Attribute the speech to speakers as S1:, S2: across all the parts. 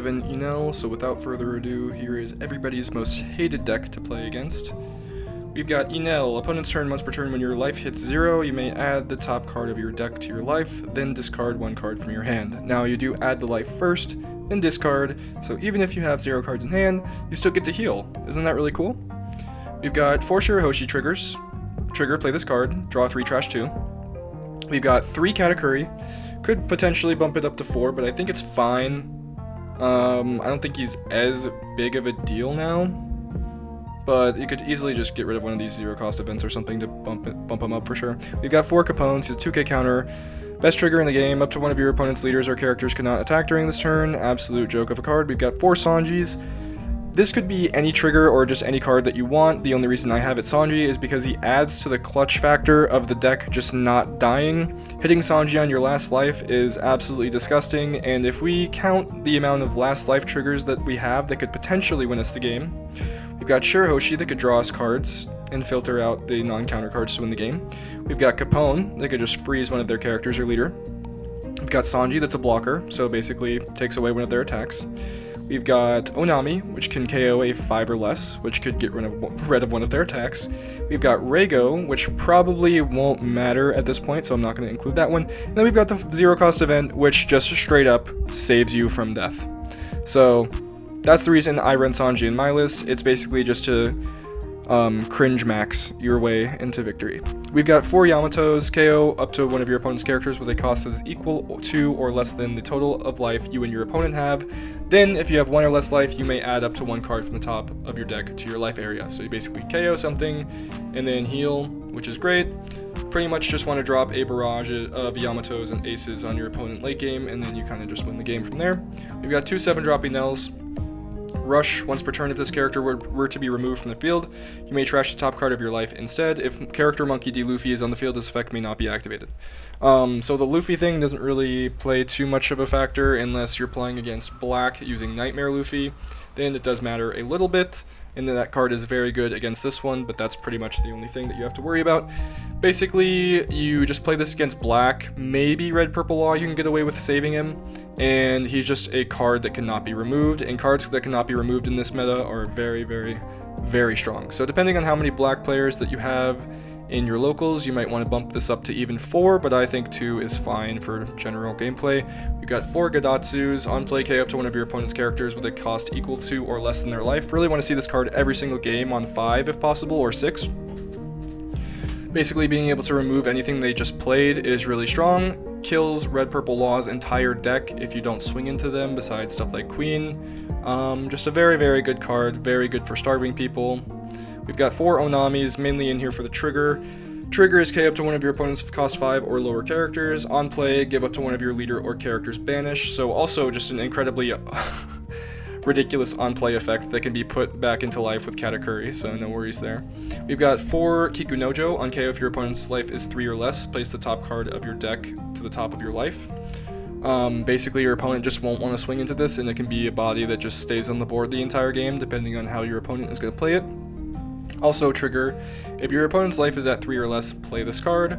S1: OP07 Enel, so without further ado, here is everybody's most hated deck to play against. We've got Enel. Opponent's turn. Once per turn, when your life hits 0, you may add the top card of your deck to your life, then discard one card from your hand. Now, you do add the life first, then discard, so even if you have 0 cards in hand, you still get to heal. Isn't that really cool? We've got 4 Shirahoshi triggers. Trigger, play this card, draw 3, trash 2. We've got 3 Katakuri. Could potentially bump it up to 4, but I think it's fine. I don't think he's as big of a deal now. But you could easily just get rid of one of these 0-cost events or something to bump him up for sure. We've got 4 Capones, he's a 2k counter. Best trigger in the game, up to one of your opponent's leaders or characters cannot attack during this turn. Absolute joke of a card. We've got 4 Sanjis. This could be any trigger or just any card that you want. The only reason I have it Sanji is because he adds to the clutch factor of the deck just not dying. Hitting Sanji on your last life is absolutely disgusting, and if we count the amount of last life triggers that we have that could potentially win us the game, we've got Shirahoshi that could draw us cards and filter out the non-counter cards to win the game. We've got Capone that could just freeze one of their characters or leader. We've got Sanji that's a blocker, so basically takes away one of their attacks. We've got Onami, which can KO a 5 or less, which could get rid of one of their attacks. We've got Reigo, which probably won't matter at this point, so I'm not going to include that one. And then we've got the 0-cost event, which just straight up saves you from death. So that's the reason I run Sanji in my list. It's basically just to cringe max your way into victory. We've got 4 Yamatos, KO up to one of your opponent's characters with a cost that is equal to or less than the total of life you and your opponent have. Then, if you have 1 or less life, you may add up to 1 card from the top of your deck to your life area. So you basically KO something, and then heal, which is great. Pretty much just want to drop a barrage of Yamatos and Aces on your opponent late game, and then you kind of just win the game from there. We've got 2 7-dropping Nels. Rush, once per turn if this character were to be removed from the field, you may trash the top card of your life instead. If character Monkey D. Luffy is on the field, this effect may not be activated. So the Luffy thing doesn't really play too much of a factor unless you're playing against black using Nightmare Luffy. Then it does matter a little bit, and then that card is very good against this one, but that's pretty much the only thing that you have to worry about. Basically, you just play this against black, maybe red, purple law, you can get away with saving him, and he's just a card that cannot be removed, and cards that cannot be removed in this meta are very, very, very strong. So depending on how many black players that you have in your locals, you might want to bump this up to even 4, but I think 2 is fine for general gameplay. We've got 4 Gadatsus, on play K up to one of your opponent's characters with a cost equal to or less than their life. Really want to see this card every single game on 5 if possible, or 6. Basically being able to remove anything they just played is really strong. Kills Red Purple Law's entire deck if you don't swing into them, besides stuff like Queen. Just a very, very good card, very good for starving people. We've got 4 Onamis, mainly in here for the trigger. Trigger is K up to one of your opponent's cost 5 or lower characters. On play, give up to one of your leader or characters banish. So also just an incredibly ridiculous on-play effect that can be put back into life with Katakuri, so no worries there. We've got 4 Kikunojo. On KO if your opponent's life is 3 or less, place the top card of your deck to the top of your life. Basically your opponent just won't want to swing into this, and it can be a body that just stays on the board the entire game, depending on how your opponent is going to play it. Also trigger, if your opponent's life is at 3 or less, play this card.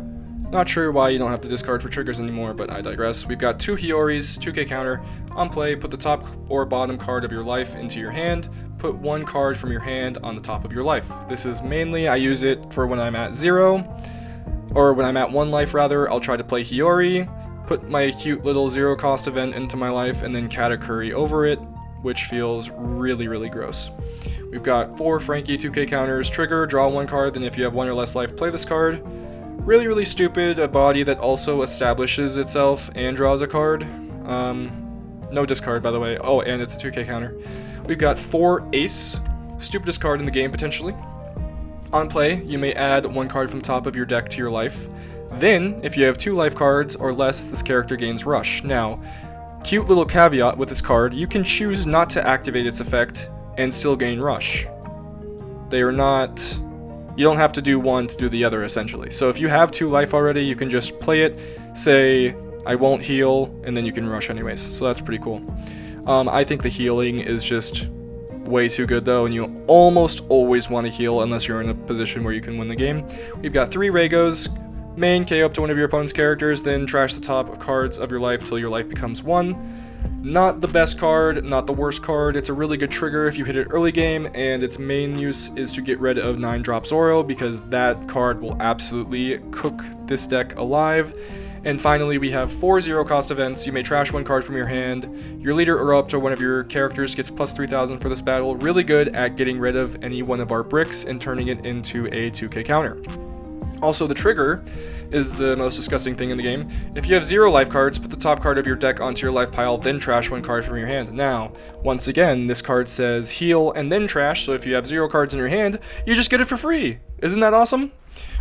S1: Not sure why you don't have to discard for triggers anymore, but I digress. We've got 2 Hioris, 2k counter. On play, put the top or bottom card of your life into your hand. Put 1 card from your hand on the top of your life. This is mainly, I use it for when I'm at 0, or when I'm at 1 life rather. I'll try to play Hiyori, put my cute little 0-cost event into my life, and then Katakuri over it, which feels really, really gross. We've got 4 Frankie 2k counters. Trigger, draw 1 card, then if you have 1 or less life, play this card. Really, really stupid, a body that also establishes itself and draws a card. No discard, by the way. Oh, and it's a 2k counter. We've got 4 Ace, stupidest card in the game, potentially. On play, you may add 1 card from the top of your deck to your life. Then, if you have 2 life cards or less, this character gains Rush. Now, cute little caveat with this card, you can choose not to activate its effect and still gain Rush. They are not... You don't have to do one to do the other, essentially. So if you have 2 life already, you can just play it, say, I won't heal, and then you can rush anyways. So that's pretty cool. I think the healing is just way too good, though, and you almost always want to heal unless you're in a position where you can win the game. We've got 3 Reigos. Main, KO up to one of your opponent's characters, then trash the top cards of your life till your life becomes 1. Not the best card, not the worst card. It's a really good trigger if you hit it early game, and its main use is to get rid of 9-drop Zoro, because that card will absolutely cook this deck alive. And finally, we have 4 zero-cost events. You may trash 1 card from your hand. Your leader or up to one of your characters gets plus 3,000 for this battle. Really good at getting rid of any one of our bricks and turning it into a 2k counter. Also, the trigger is the most disgusting thing in the game. If you have 0 life cards, put the top card of your deck onto your life pile, then trash 1 card from your hand. Now, once again, this card says heal and then trash, so if you have 0 cards in your hand, you just get it for free. Isn't that awesome?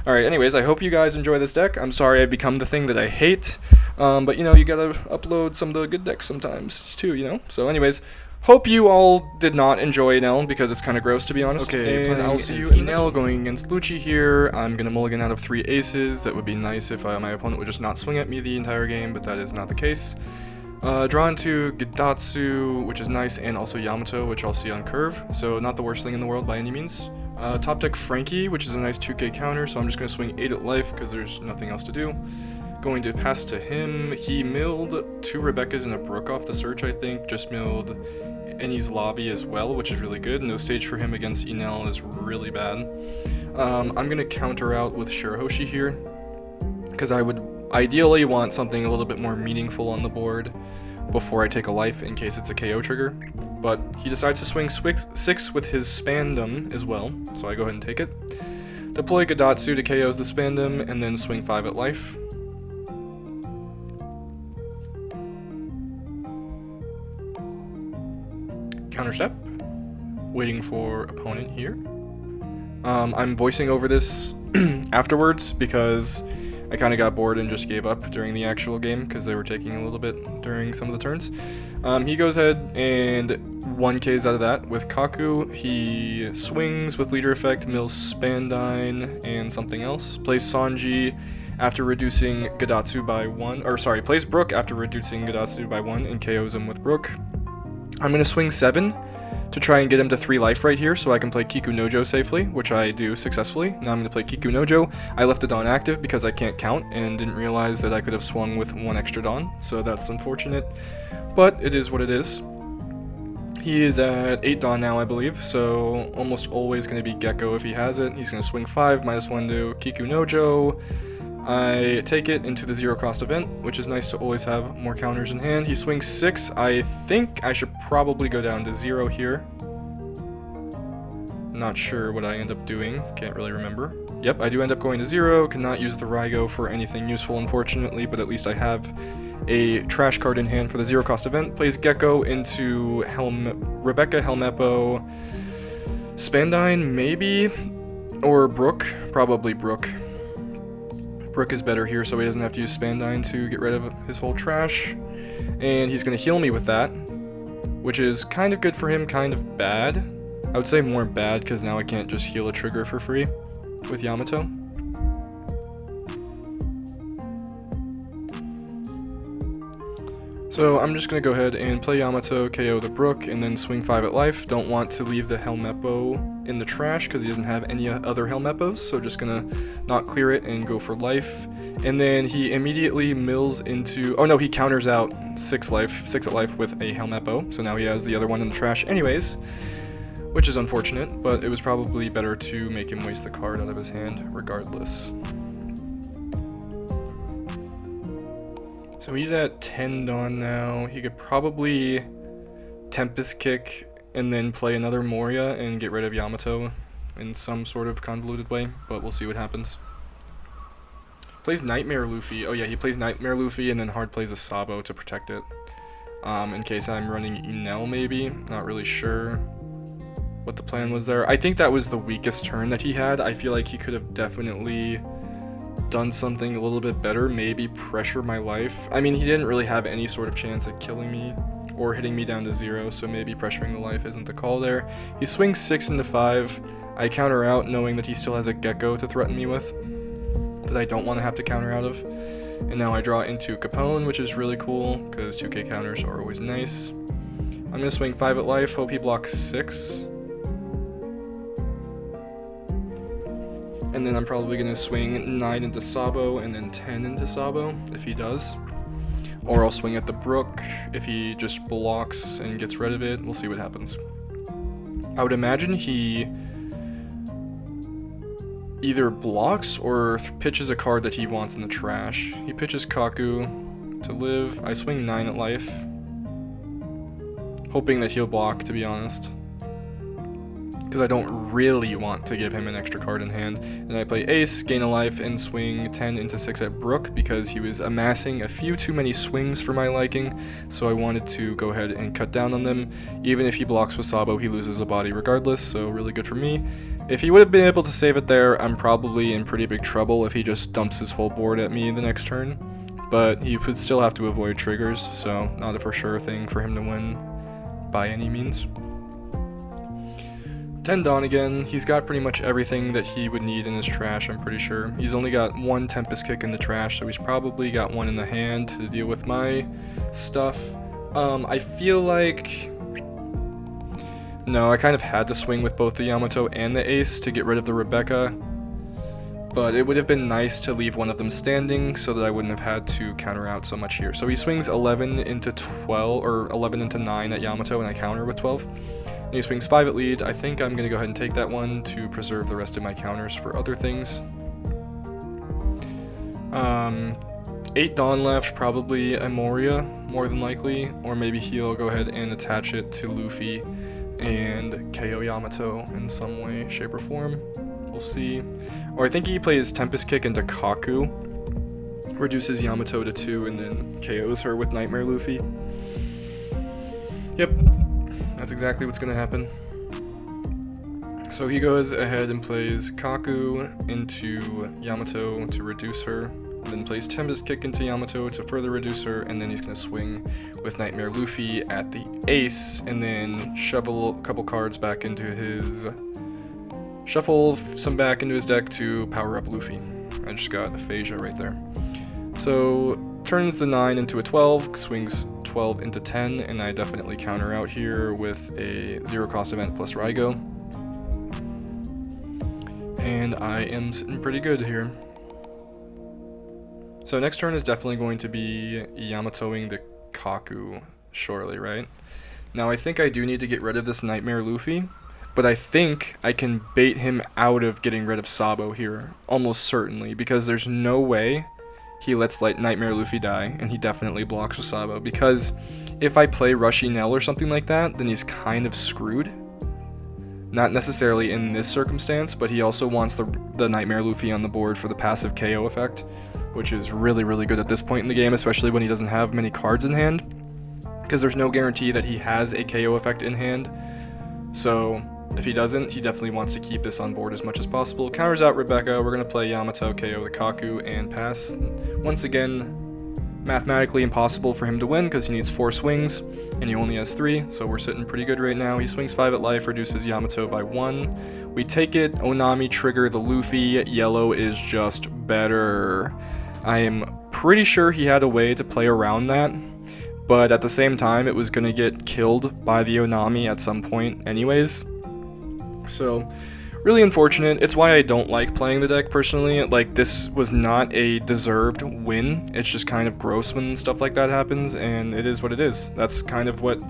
S1: Alright, anyways, I hope you guys enjoy this deck. I'm sorry I've become the thing that I hate, but you know, you gotta upload some of the good decks sometimes, too, you know? So anyways, hope you all did not enjoy Enel, because it's kind of gross, to be honest. Okay, and I'll see you in Enel going against Lucci here. I'm gonna mulligan out of 3 aces. That would be nice if my opponent would just not swing at me the entire game, but that is not the case. Draw into Gidatsu, which is nice, and also Yamato, which I'll see on curve, so not the worst thing in the world by any means. Top deck Frankie, which is a nice 2k counter, so I'm just going to swing 8 at life because there's nothing else to do. Going to pass to him. He milled 2 Rebekahs and a Brook off the search, I think. Just milled Eni's Lobby as well, which is really good. No stage for him against Enel is really bad. I'm going to counter out with Shirahoshi here, because I would ideally want something a little bit more meaningful on the board before I take a life in case it's a KO trigger. But he decides to swing 6 with his Spandam as well, so I go ahead and take it. Deploy Gidatsu to KO's the Spandam, and then swing 5 at life. Counter step. Waiting for opponent here. I'm voicing over this afterwards because I kind of got bored and just gave up during the actual game because they were taking a little bit during some of the turns. He goes ahead and 1Ks out of that with Kaku. He swings with leader effect, mills Spandine and something else. Plays Sanji after reducing Gidatsu by 1, or sorry, plays Brook after reducing Gidatsu by 1 and KOs him with Brook. I'm going to swing 7 to try and get him to 3 life right here so I can play Kiku Nojo safely, which I do successfully. Now I'm going to play Kiku Nojo. I left it on active because I can't count and didn't realize that I could have swung with 1 extra Dawn, so that's unfortunate, but it is what it is. He is at 8 Dawn now, I believe, so almost always going to be Gecko if he has it. He's going to swing 5, -1 to Kiku Nojo. I take it into the 0-cost event, which is nice to always have more counters in hand. He swings 6. I think I should probably go down to 0 here. Not sure what I end up doing. Can't really remember. Yep, I do end up going to 0. Cannot use the Raigo for anything useful, unfortunately, but at least I have a trash card in hand for the 0-cost event. Plays Gecko into Rebekah, Helmeppo, Spandine, maybe? Or Brook? Probably Brook. Brook is better here so he doesn't have to use Spandine to get rid of his whole trash. And he's going to heal me with that, which is kind of good for him, kind of bad. I would say more bad because now I can't just heal a trigger for free with Yamato. So I'm just going to go ahead and play Yamato, KO the Brook, and then swing 5 at life. Don't want to leave the Helmeppo in the trash because he doesn't have any other Helmeppos, so just going to not clear it and go for life. And then he immediately mills into... oh no, he counters out 6 at life with a Helmeppo, so now he has the other one in the trash anyways, which is unfortunate, but it was probably better to make him waste the card out of his hand regardless. So he's at 10 Dawn now. He could probably Tempest Kick and then play another Moria and get rid of Yamato in some sort of convoluted way, but we'll see what happens. Plays Nightmare Luffy. Oh yeah, he plays Nightmare Luffy and then hard plays a Sabo to protect it. In case I'm running Enel maybe. Not really sure what the plan was there. I think that was the weakest turn that he had. I feel like he could have definitely done something a little bit better, maybe pressure my life. I mean, he didn't really have any sort of chance at killing me or hitting me down to 0, so maybe pressuring the life isn't the call there. He swings 6 into 5. I counter out knowing that he still has a Gecko to threaten me with that I don't want to have to counter out of. And now I draw into Capone, which is really cool because 2k counters are always nice. I'm going to swing 5 at life, hope he blocks 6. And then I'm probably going to swing 9 into Sabo and then 10 into Sabo, if he does. or I'll swing at the Brook. If he just blocks and gets rid of it, we'll see what happens. I would imagine he either blocks or pitches a card that he wants in the trash. He pitches Kaku to live. I swing 9 at life, hoping that he'll block, to be honest, because I don't really want to give him an extra card in hand. And I play Ace, gain a life, and swing 10 into 6 at Brook because he was amassing a few too many swings for my liking, so I wanted to go ahead and cut down on them. Even if he blocks with Sabo, he loses a body regardless, so really good for me. If he would have been able to save it there, I'm probably in pretty big trouble if he just dumps his whole board at me the next turn, but he would still have to avoid triggers, so not a for sure thing for him to win by any means. 10 Dawn again. He's got pretty much everything that he would need in his trash, I'm pretty sure. He's only got 1 Tempest Kick in the trash, so he's probably got 1 in the hand to deal with my stuff. I feel like... No, I kind of had to swing with both the Yamato and the Ace to get rid of the Rebecca, but it would have been nice to leave one of them standing so that I wouldn't have had to counter out so much here. So he swings 11 into 12, or 11 into 9 at Yamato, and I counter with 12. And he swings 5 at lead. I think I'm going to go ahead and take that one to preserve the rest of my counters for other things. 8 Dawn left, probably a Moria, more than likely, or maybe he'll go ahead and attach it to Luffy and KO Yamato in some way, shape, or form. We'll see. Or I think he plays Tempest Kick into Kaku, reduces Yamato to 2, and then KOs her with Nightmare Luffy. Yep, that's exactly what's going to happen. So he goes ahead and plays Kaku into Yamato to reduce her, then plays Tempest Kick into Yamato to further reduce her, and then he's going to swing with Nightmare Luffy at the Ace, and then shovel a couple cards back into his... Shuffle some back into his deck to power up Luffy. I just got aphasia right there. So, turns the 9 into a 12, swings 12 into 10, and I definitely counter out here with a 0 cost event plus Raigo. And I am sitting pretty good here. So next turn is definitely going to be Yamatoing the Kaku shortly, right? Now I think I do need to get rid of this Nightmare Luffy, but I think I can bait him out of getting rid of Sabo here, almost certainly, because there's no way he lets Nightmare Luffy die, and he definitely blocks with Sabo, because if I play Rush Enel or something like that, then he's kind of screwed. Not necessarily in this circumstance, but he also wants the Nightmare Luffy on the board for the passive KO effect, which is really, really good at this point in the game, especially when he doesn't have many cards in hand, because there's no guarantee that he has a KO effect in hand. So if he doesn't, he definitely wants to keep this on board as much as possible. Counters out Rebecca. We're going to play Yamato, KO the Kaku, and pass. Once again, mathematically impossible for him to win because he needs 4 swings, and he only has 3, so we're sitting pretty good right now. He swings 5 at life, reduces Yamato by 1. We take it, Onami trigger the Luffy, yellow is just better. I am pretty sure he had a way to play around that, but at the same time, it was going to get killed by the Onami at some point anyways. So, really unfortunate. It's why I don't like playing the deck personally. Like, this was not a deserved win. It's just kind of gross when stuff like that happens, and it is what it is. That's kind of what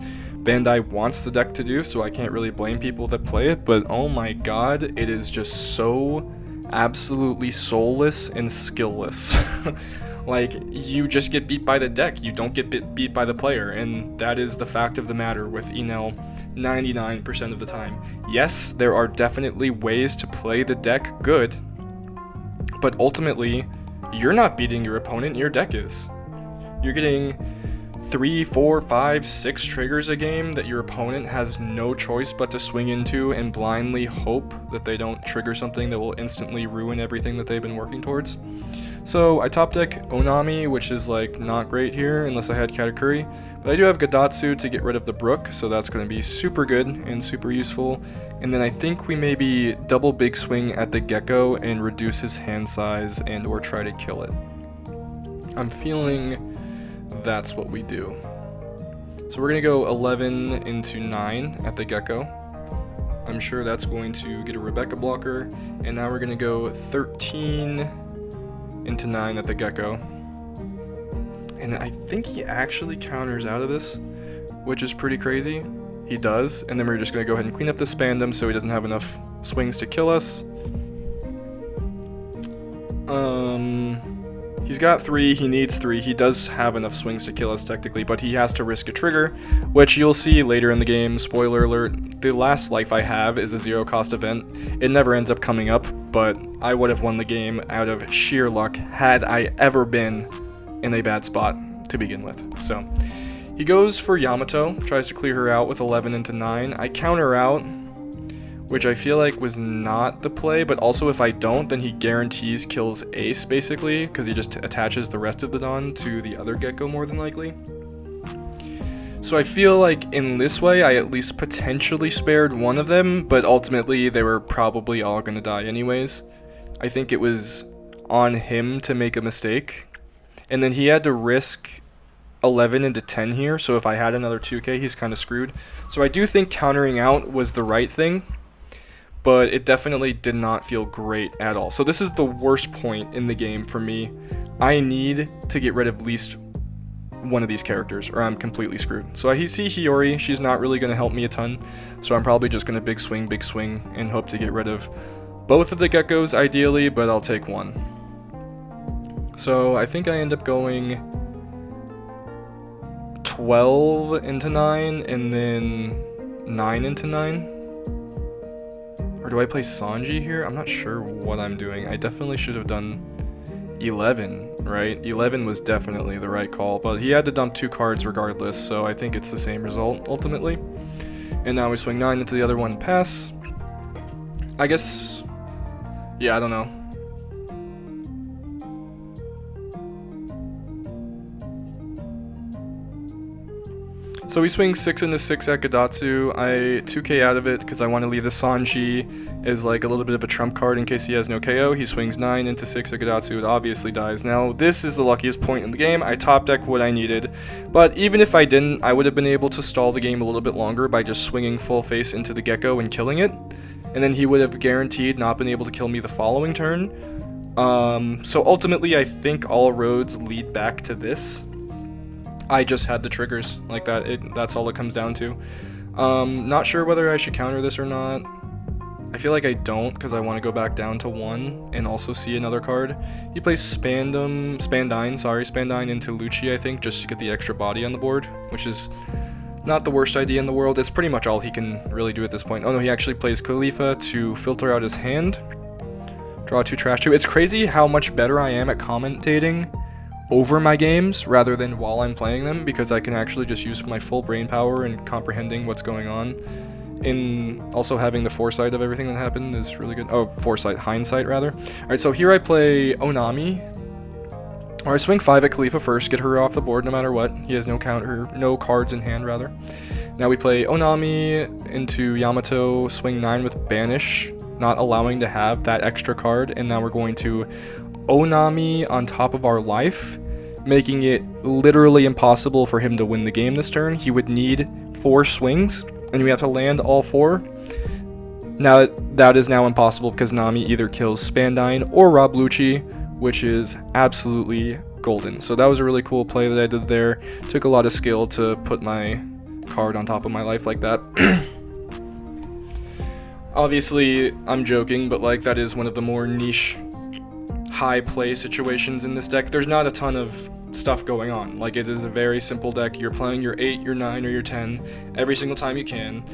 S1: Bandai wants the deck to do, so I can't really blame people that play it, but oh my god, it is just so absolutely soulless and skillless. Like, you just get beat by the deck, you don't get beat by the player, and that is the fact of the matter with Enel 99% of the time. Yes, there are definitely ways to play the deck good, but ultimately, you're not beating your opponent, your deck is. You're getting 3, 4, 5, 6 triggers a game that your opponent has no choice but to swing into and blindly hope that they don't trigger something that will instantly ruin everything that they've been working towards. So I top deck Onami, which is like not great here unless I had Katakuri, but I do have Gadatsu to get rid of the Brook, so that's going to be super good and super useful. And then I think we maybe double big swing at the Gecko and reduce his hand size and or try to kill it. I'm feeling that's what we do. So we're going to go 11 into 9 at the Gecko. I'm sure that's going to get a Rebecca blocker, and now we're going to go 13 into 9 at the Gecko. And I think he actually counters out of this, which is pretty crazy. He does, and then we're just going to go ahead and clean up the Spandam so he doesn't have enough swings to kill us. He's got 3, he needs 3, he does have enough swings to kill us technically, but he has to risk a trigger, which you'll see later in the game. Spoiler alert, the last life I have is a 0-cost event. It never ends up coming up, but I would have won the game out of sheer luck had I ever been in a bad spot to begin with. So he goes for Yamato, tries to clear her out with 11 into 9. I counter out, which I feel like was not the play, but also if I don't, then he guarantees kills Ace, basically, because he just attaches the rest of the Dawn to the other Gecko, more than likely. So I feel like in this way, I at least potentially spared one of them, but ultimately they were probably all going to die anyways. I think it was on him to make a mistake, and then he had to risk 11 into 10 here, so if I had another 2k, he's kind of screwed. So I do think countering out was the right thing, but it definitely did not feel great at all. So this is the worst point in the game for me. I need to get rid of at least one of these characters, or I'm completely screwed. So I see Hiyori, she's not really going to help me a ton, so I'm probably just going to big swing, and hope to get rid of both of the Geckos ideally, but I'll take one. So I think I end up going 12 into 9, and then 9 into 9. Or do I play Sanji here? I'm not sure what I'm doing. I definitely should have done 11, right? 11 was definitely the right call, but he had to dump 2 cards regardless, so I think it's the same result ultimately. And now we swing 9 into the other one, pass. I guess, yeah, I don't know. So we swing 6 into 6 at Gadatsu. I 2k out of it because I want to leave the Sanji as like a little bit of a trump card in case he has no KO. He swings 9 into 6 at Gadatsu. It obviously dies. Now this is the luckiest point in the game. I top deck what I needed, but even if I didn't, I would have been able to stall the game a little bit longer by just swinging full face into the Gecko and killing it, and then he would have guaranteed not been able to kill me the following turn. So ultimately I think all roads lead back to this. I just had the triggers like that. That's all it comes down to. Not sure whether I should counter this or not. I feel like I don't, because I want to go back down to 1 and also see another card. He plays Spandine into Lucci, I think, just to get the extra body on the board, which is not the worst idea in the world. It's pretty much all he can really do at this point. Oh no, he actually plays Khalifa to filter out his hand. Draw 2 trash 2. It's crazy how much better I am at commentating over my games rather than while I'm playing them, because I can actually just use my full brain power and comprehending what's going on. In also having the foresight of everything that happened is really good. Oh, hindsight rather. Alright, so here I play Onami. Or I swing 5 at Khalifa first, get her off the board no matter what. He has no cards in hand rather. Now we play Onami into Yamato, swing 9 with Banish, not allowing to have that extra card, and now we're going to Onami on top of our life, making it literally impossible for him to win the game this turn. He would need 4 swings, and we have to land all 4. Now that is now impossible because Nami either kills Spandine or Rob Lucci, which is absolutely golden. So that was a really cool play that I did there. Took a lot of skill to put my card on top of my life like that. Obviously, I'm joking, but like that is one of the more niche high play situations in this deck. There's not a ton of stuff going on. Like, it is a very simple deck. You're playing your 8, your 9, or your 10 every single time you can.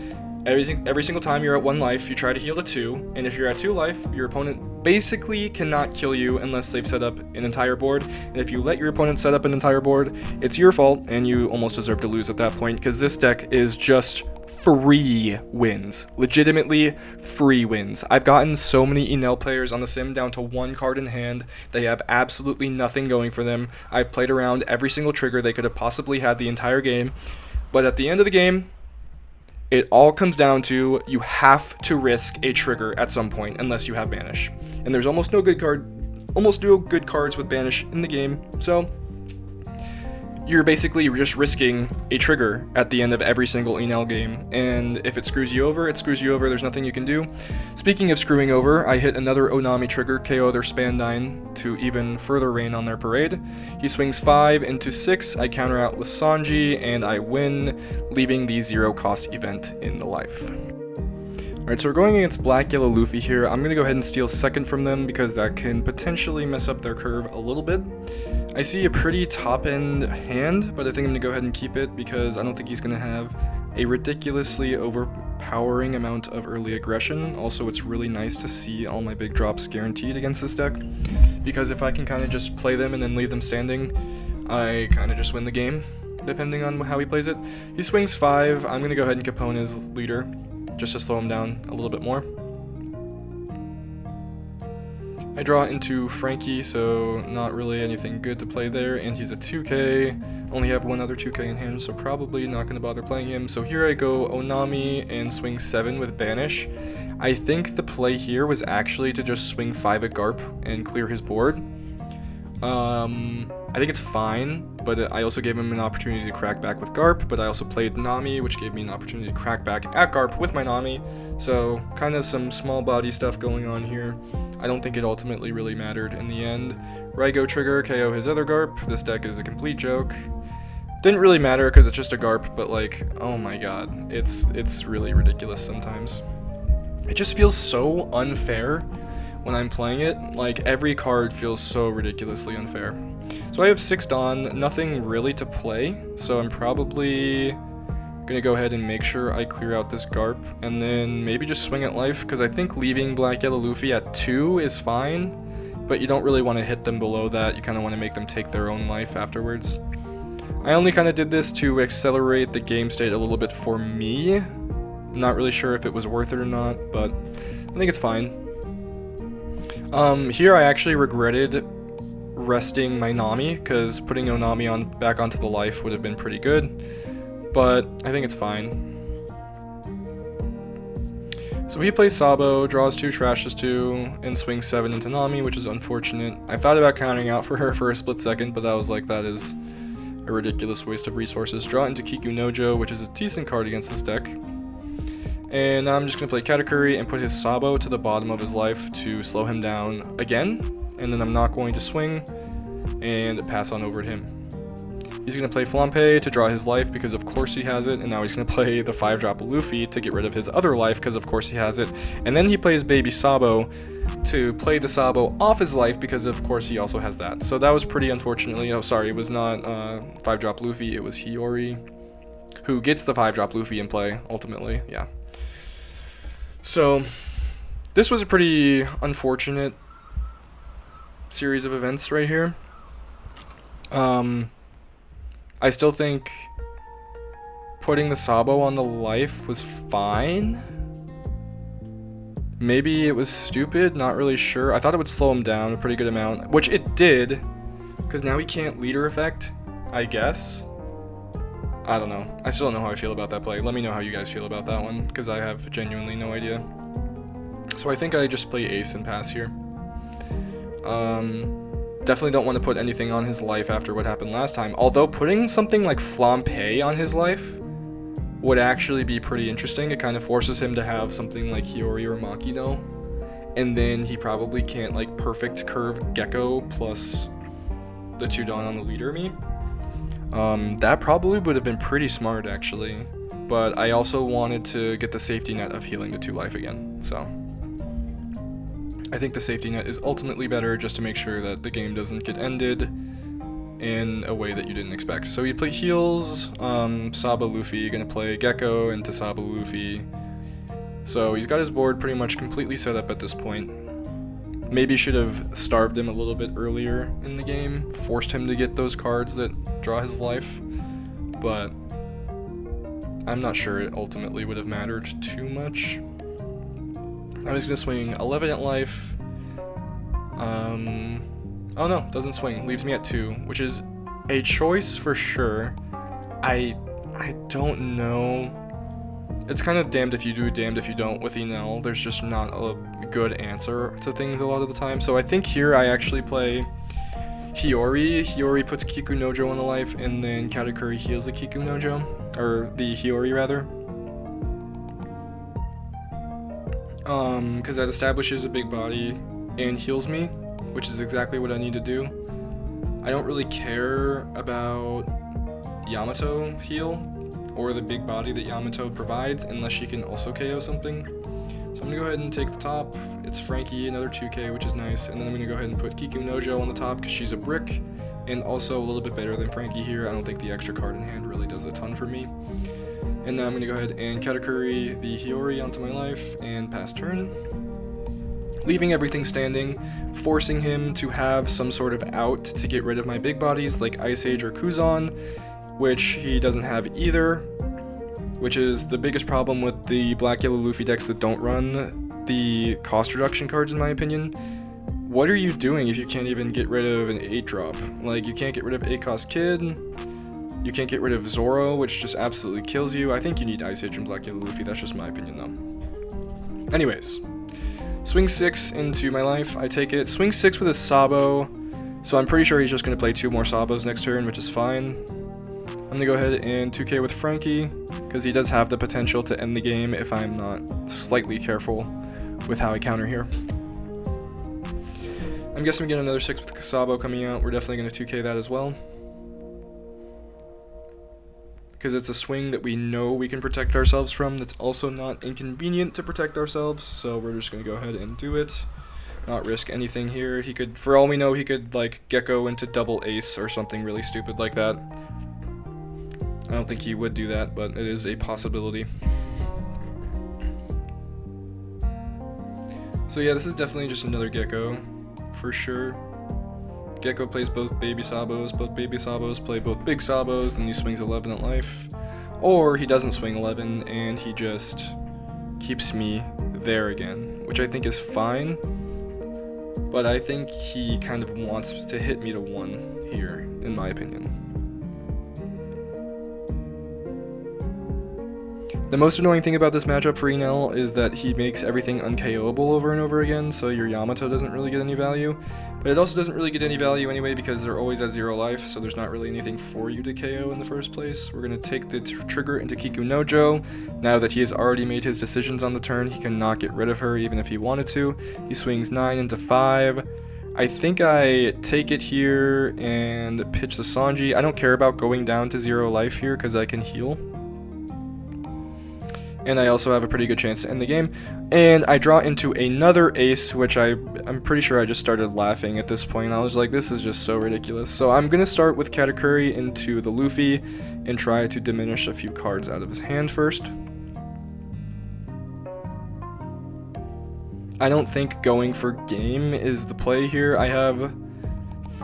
S1: Every single time you're at 1 life, you try to heal to 2, and if you're at 2 life, your opponent basically cannot kill you unless they've set up an entire board. And if you let your opponent set up an entire board, it's your fault, and you almost deserve to lose at that point, because this deck is just free wins. Legitimately free wins. I've gotten so many Enel players on the sim down to 1 card in hand. They have absolutely nothing going for them. I've played around every single trigger they could have possibly had the entire game. But at the end of the game, it all comes down to you have to risk a trigger at some point unless you have Banish. And there's almost no good cards with Banish in the game. So you're basically just risking a trigger at the end of every single Enel game, and if it screws you over, it screws you over, there's nothing you can do. Speaking of screwing over, I hit another Onami trigger, KO their Spandine to even further rain on their parade. He swings 5 into 6, I counter out with Sanji, and I win, leaving the 0 cost event in the life. Alright, so we're going against Black Yellow Luffy here. I'm going to go ahead and steal second from them because that can potentially mess up their curve a little bit. I see a pretty top-end hand, but I think I'm going to go ahead and keep it because I don't think he's going to have a ridiculously overpowering amount of early aggression. Also, it's really nice to see all my big drops guaranteed against this deck, because if I can kind of just play them and then leave them standing, I kind of just win the game, depending on how he plays it. He swings 5, I'm going to go ahead and Capone his leader, just to slow him down a little bit more. I draw into Frankie, so not really anything good to play there, and he's a 2k, only have one other 2k in hand, so probably not going to bother playing him. So here I go Onami and swing 7 with Banish. I think the play here was actually to just swing 5 at Garp and clear his board. I think it's fine, but I also gave him an opportunity to crack back with Garp, but I also played Nami, which gave me an opportunity to crack back at Garp with my Nami, so kind of some small body stuff going on here. I don't think it ultimately really mattered in the end. Raigo trigger, KO his other Garp. This deck is a complete joke. Didn't really matter because it's just a Garp, but like, oh my god, it's really ridiculous sometimes. It just feels so unfair when I'm playing it. Like, every card feels so ridiculously unfair. So I have 6 Dawn, nothing really to play, so I'm probably gonna go ahead and make sure I clear out this Garp, and then maybe just swing at life, because I think leaving Black Yellow Luffy at 2 is fine, but you don't really want to hit them below that. You kind of want to make them take their own life afterwards. I only kind of did this to accelerate the game state a little bit for me. I'm not really sure if it was worth it or not, but I think it's fine. Here I actually regretted resting my Nami, because putting Onami back onto the life would have been pretty good, but I think it's fine. So he plays Sabo, draws 2, trashes 2, and swings 7 into Nami, which is unfortunate. I thought about counting out for her for a split second, but I was like, that is a ridiculous waste of resources. Draw into Kiku Nojo, which is a decent card against this deck. And now I'm just going to play Katakuri and put his Sabo to the bottom of his life to slow him down again. And then I'm not going to swing and pass on over to him. He's going to play Flampe to draw his life because of course he has it. And now he's going to play the 5-drop Luffy to get rid of his other life because of course he has it. And then he plays Baby Sabo to play the Sabo off his life because of course he also has that. So that was pretty unfortunately. Oh, sorry, it was not 5-drop Luffy, it was Hiyori, who gets the 5-drop Luffy in play ultimately. Yeah. So this was a pretty unfortunate series of events right here. I still think putting the Sabo on the life was fine. Maybe it was stupid, not really sure. I thought it would slow him down a pretty good amount, which it did, because now he can't leader effect, I guess. I don't know. I still don't know how I feel about that play. Let me know how you guys feel about that one, because I have genuinely no idea. So I think I just play Ace and pass here. Definitely don't want to put anything on his life after what happened last time. Although putting something like Flampe on his life would actually be pretty interesting. It kind of forces him to have something like Hiyori or Makino. And then he probably can't like perfect curve Gecko plus the 2 Dawn on the leader me. That probably would have been pretty smart actually. But I also wanted to get the safety net of healing the 2 life again. So I think the safety net is ultimately better just to make sure that the game doesn't get ended in a way that you didn't expect. So you play heals, Sabo Luffy, gonna play Gecko into Sabo Luffy. So he's got his board pretty much completely set up at this point. Maybe should have starved him a little bit earlier in the game, forced him to get those cards that draw his life, but I'm not sure it ultimately would have mattered too much. I was gonna swing 11 at life. Oh no, doesn't swing. Leaves me at 2, which is a choice for sure. I don't know. It's kind of damned if you do, damned if you don't with Enel. There's just not a good answer to things a lot of the time. So I think here I actually play Hiyori puts Kiku Nojo on the life, and then Katakuri heals the Kiku Nojo, or the Hiyori rather. Because that establishes a big body and heals me, which is exactly what I need to do. I don't really care about Yamato heal or the big body that Yamato provides unless she can also KO something. So I'm gonna go ahead and take the top. It's Frankie, another 2k, which is nice, and then I'm gonna go ahead and put Kiku Nojo on the top because she's a brick and also a little bit better than Frankie here. I don't think the extra card in hand really does a ton for me. And now I'm gonna go ahead and Katakuri the Hiyori onto my life and pass turn, leaving everything standing, forcing him to have some sort of out to get rid of my big bodies like Ice Age or Kuzan, which he doesn't have either, which is the biggest problem with the black-yellow Luffy decks that don't run the cost reduction cards in my opinion. What are you doing if you can't even get rid of an 8-drop? Like, you can't get rid of 8-cost Kid, you can't get rid of Zoro, which just absolutely kills you. I think you need Ice Age and black-yellow Luffy, that's just my opinion though. Anyways. Swing 6 into my life, I take it. Swing 6 with his Sabo, so I'm pretty sure he's just going to play 2 more Sabos next turn, which is fine. I'm going to go ahead and 2k with Frankie, because he does have the potential to end the game if I'm not slightly careful with how I counter here. I'm guessing we get another 6 with Sabo coming out. We're definitely going to 2k that as well, because it's a swing that we know we can protect ourselves from that's also not inconvenient to protect ourselves, so we're just going to go ahead and do it. Not risk anything here. He could, for all we know, he could like Gecko into double ace or something really stupid like that. I don't think he would do that, but it is a possibility. So yeah, this is definitely just another Gecko, for sure. Gecko plays both baby Sabos play both big Sabos, and he swings 11 at life. Or he doesn't swing 11, and he just keeps me there again, which I think is fine. But I think he kind of wants to hit me to 1 here, in my opinion. The most annoying thing about this matchup for Enel is that he makes everything unKOable over and over again, so your Yamato doesn't really get any value. But it also doesn't really get any value anyway because they're always at 0 life, so there's not really anything for you to KO in the first place. We're going to take the trigger into Kiku Nojo. Now that he has already made his decisions on the turn, he cannot get rid of her even if he wanted to. He swings 9 into 5. I think I take it here and pitch the Sanji. I don't care about going down to 0 life here because I can heal. And I also have a pretty good chance to end the game. And I draw into another ace, which I'm pretty sure I just started laughing at this point. I was like, this is just so ridiculous. So I'm going to start with Katakuri into the Luffy and try to diminish a few cards out of his hand first. I don't think going for game is the play here. I have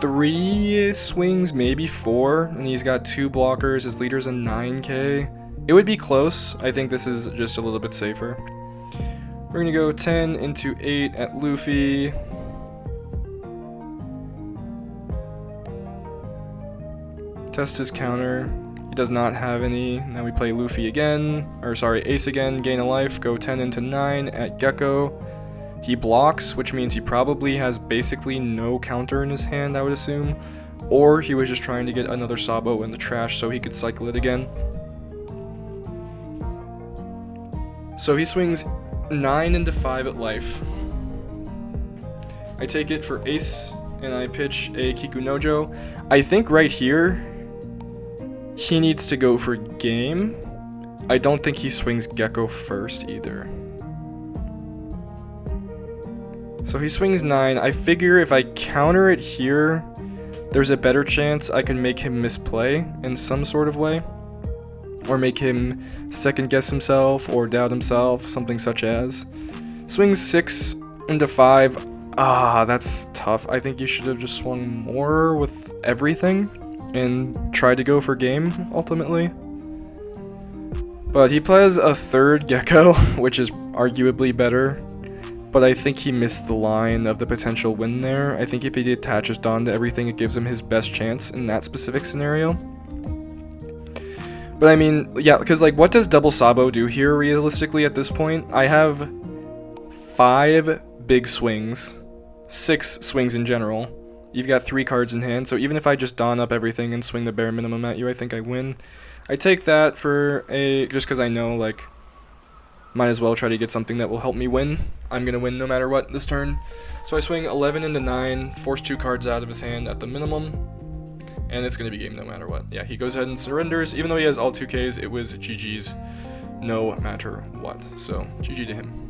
S1: 3 swings, maybe 4, and he's got 2 blockers. His leader's a 9k. It would be close. I think this is just a little bit safer. We're gonna go 10 into 8 at Luffy. Test his counter. He does not have any. Now we play Luffy again, or sorry, ace again, gain a life, go 10 into 9 at Gecko. He blocks, which means he probably has basically no counter in his hand, I would assume. Or he was just trying to get another Sabo in the trash so he could cycle it again. So he swings 9 into 5 at life. I take it for ace, and I pitch a Kiku Nojo. I think right here, he needs to go for game. I don't think he swings Gecko first either. So he swings 9. I figure if I counter it here, there's a better chance I can make him misplay in some sort of way. Or make him second guess himself or doubt himself, something such as. Swings 6 into 5. Ah, that's tough. I think you should have just swung more with everything and tried to go for game, ultimately. But he plays a 3rd Gecko, which is arguably better. But I think he missed the line of the potential win there. I think if he attaches Dawn to everything, it gives him his best chance in that specific scenario. But I mean, yeah, because like, what does double Sabo do here realistically at this point? I have 5 big swings, 6 swings in general. You've got 3 cards in hand, so even if I just don up everything and swing the bare minimum at you, I think I win. I take that for just because I know, like, might as well try to get something that will help me win. I'm going to win no matter what this turn. So I swing 11 into 9, force 2 cards out of his hand at the minimum, and it's going to be game no matter what. Yeah, he goes ahead and surrenders. Even though he has all 2Ks, it was GG's no matter what. So GG to him.